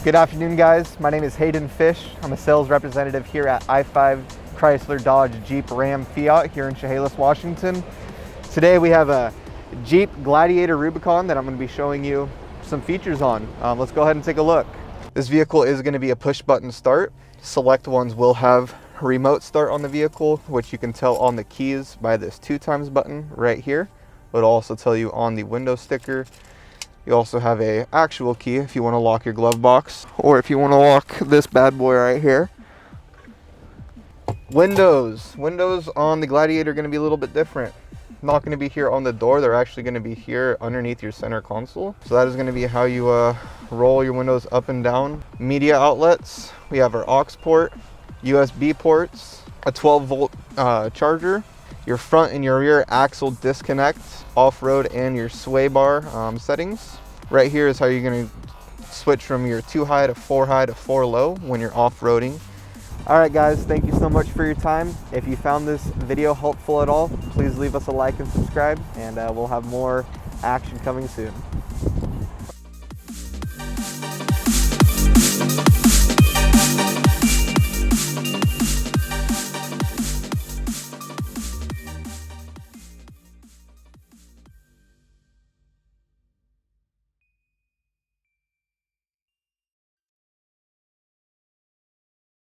Good afternoon, guys. My name is Hayden Fish. I'm a sales representative here at I-5 Chrysler, Dodge, Jeep, Ram, Fiat here in Chehalis, Washington. Today we have a Jeep Gladiator Rubicon that I'm going to be showing you some features on. Let's go ahead and take a look. This vehicle is going to be a push button start. Select ones will have remote start on the vehicle, which you can tell on the keys by this 2x button right here. It'll also tell you on the window sticker. You also have a actual key if you want to lock your glove box, or if you want to lock this bad boy right here. Windows on the Gladiator are going to be a little bit different. Not going to be here on the door, they're actually going to be here underneath your center console. So that is going to be how you roll your windows up and down. Media outlets, we have our aux port, USB ports, a 12-volt charger, your front and your rear axle disconnect, off-road, and your sway bar settings. Right here is how you're going to switch from your 2 high to 4 high to 4 low when you're off-roading. All right, guys, thank you so much for your time. If you found this video helpful at all, please leave us a like and subscribe, and we'll have more action coming soon.